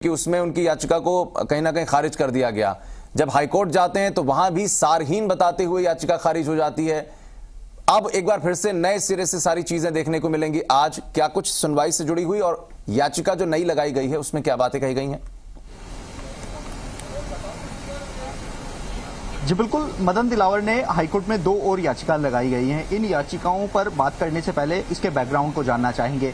कि उसमें उनकी याचिका को कहीं ना कहीं खारिज कर दिया गया। जब हाईकोर्ट जाते हैं तो वहां भी सारहीन बताते हुए याचिका खारिज हो जाती है। अब एक बार फिर से नए सिरे से सारी चीजें देखने को मिलेंगी। आज क्या कुछ सुनवाई से जुड़ी हुई और याचिका जो नई लगाई गई है उसमें क्या बातें कही गई हैं? जी बिल्कुल, मदन दिलावर ने हाईकोर्ट में 2 और याचिका लगाई गई हैं। इन याचिकाओं पर बात करने से पहले इसके बैकग्राउंड को जानना चाहेंगे।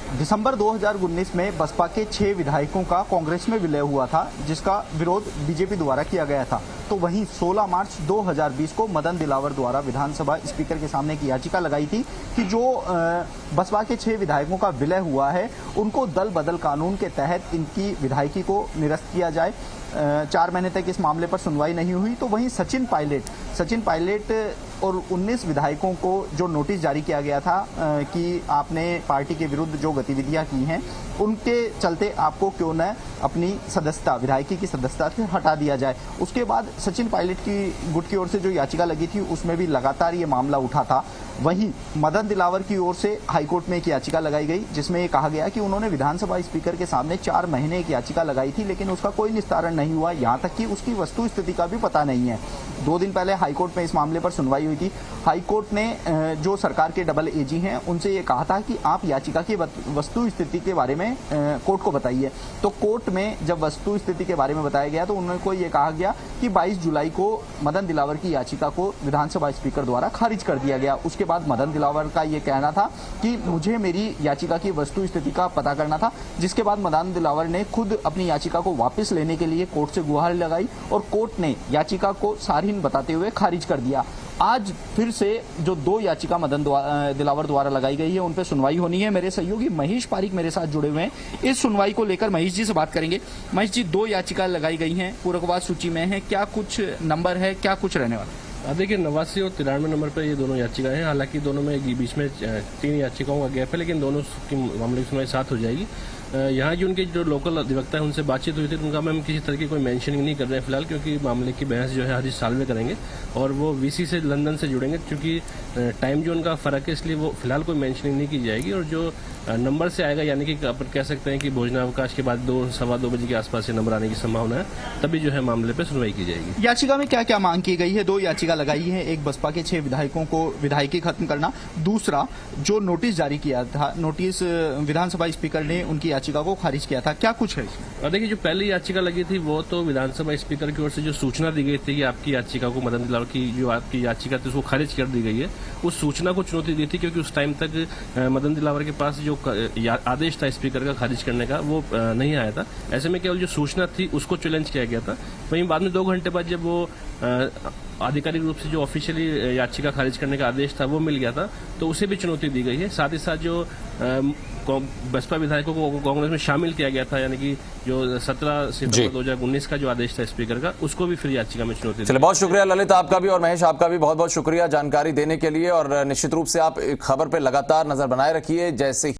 दिसंबर 2019 में बसपा के 6 विधायकों का कांग्रेस में विलय हुआ था, जिसका विरोध बीजेपी द्वारा किया गया था। तो वहीं 16 मार्च 2020 को मदन दिलावर द्वारा विधानसभा स्पीकर के सामने एक याचिका लगाई थी कि जो बसपा के 6 विधायकों का विलय हुआ है उनको दल बदल कानून के तहत इनकी विधायकी को निरस्त किया जाए। 4 महीने तक इस मामले पर सुनवाई नहीं हुई। तो वहीं सचिन पायलट और 19 विधायकों को जो नोटिस जारी किया गया था कि आपने पार्टी के विरुद्ध जो गतिविधियां की हैं उनके चलते आपको क्यों न अपनी सदस्यता, विधायकी की सदस्यता से हटा दिया जाए। उसके बाद सचिन पायलट की गुट की ओर से जो याचिका लगी थी उसमें भी लगातार ये मामला उठा था। वहीं मदन दिलावर की ओर से हाईकोर्ट में एक याचिका लगाई गई जिसमें ये कहा गया कि उन्होंने विधानसभा स्पीकर के सामने 4 महीने एक याचिका लगाई थी, लेकिन उसका कोई निस्तारण नहीं हुआ, यहाँ तक कि उसकी वस्तु स्थिति का भी पता नहीं है। 2 दिन पहले हाईकोर्ट में इस मामले पर सुनवाई हुई थी। हाईकोर्ट ने जो सरकार के डबल एजी हैं उनसे ये कहा था कि आप याचिका की वस्तु स्थिति के बारे में कोर्ट को बताइए। तो कोर्ट में जब वस्तु स्थिति के बारे में बताया गया तो उनको ये कहा गया कि 22 जुलाई को मदन दिलावर की याचिका को विधानसभा स्पीकर द्वारा खारिज कर दिया गया। उसके बाद मदन दिलावर का ये कहना था कि मुझे मेरी याचिका की वस्तु स्थिति का पता करना था, जिसके बाद मदन दिलावर ने खुद अपनी याचिका को वापस लेने के लिए कोर्ट से गुहार लगाई और कोर्ट ने याचिका को सारहीन बताते हुए खारिज कर दिया। आज फिर से जो 2 याचिका मदन दिलावर द्वारा लगाई गई है उन पर सुनवाई होनी है। मेरे सहयोगी महेश पारिक मेरे साथ जुड़े हुए हैं। इस सुनवाई को लेकर महेश जी से बात करेंगे। महेश जी, 2 याचिका लगाई गई हैं, पूर्वकवाद सूची में है, क्या कुछ नंबर है, क्या कुछ रहने वाला? देखिए, 89 और 93 नंबर पर ये दोनों याचिकाएं हैं। हालांकि दोनों में बीच में 3 याचिकाओं का गैप है, लेकिन दोनों की मामले की सुनवाई साथ हो जाएगी। यहाँ की उनके जो लोकल अधिवक्ता है उनसे बातचीत हुई थी, उनका हम किसी तरह की कोई मेंशनिंग नहीं कर रहे हैं फिलहाल, क्योंकि मामले की बहस जो है आज इस साल में करेंगे और वो वीसी से लंदन से जुड़ेंगे। क्योंकि टाइम जो उनका फर्क है इसलिए वो फिलहाल कोई मेंशनिंग नहीं की जाएगी। और जो नंबर से आएगा, यानी कि अपन कह सकते हैं कि भोजनावकाश के बाद 2 सवा 2 बजे के आसपास ये नंबर आने की संभावना है, तभी जो है मामले पर सुनवाई की जाएगी। याचिका में क्या क्या मांग की गई है? 2 याचिका लगाई है, एक बसपा के 6 विधायकों को विधायकी खत्म करना, दूसरा जो नोटिस जारी किया था, नोटिस विधानसभा स्पीकर ने उनकी याचिका को खारिज किया था, क्या कुछ है इसमें? देखिए, जो पहली याचिका लगी थी वो तो विधानसभा स्पीकर की ओर से जो सूचना दी गई थी कि आपकी याचिका को, मदन दिलावर की जो आपकी याचिका थी उसको खारिज कर दी गई है, उस सूचना को चुनौती दी थी। क्योंकि उस टाइम तक मदन दिलावर के पास जो आदेश था स्पीकर का खारिज करने का वो नहीं आया था। ऐसे में केवल जो सूचना थी उसको चैलेंज किया गया था। वहीं बाद में 2 घंटे बाद जब वो आधिकारिक रूप से जो ऑफिशियली याचिका खारिज करने का आदेश था वो मिल गया था, तो उसे भी चुनौती दी गई है। साथ ही साथ जो बसपा विधायकों को कांग्रेस में शामिल किया गया था, यानी कि जो 17 सितंबर 2019 का जो आदेश था स्पीकर का, उसको भी फिर याचिका में चुनौती दी। चलिए, बहुत शुक्रिया ललित आपका भी और महेश आपका भी बहुत बहुत शुक्रिया जानकारी देने के लिए। और निश्चित रूप से आप खबर पर लगातार नजर बनाए रखिए। जैसे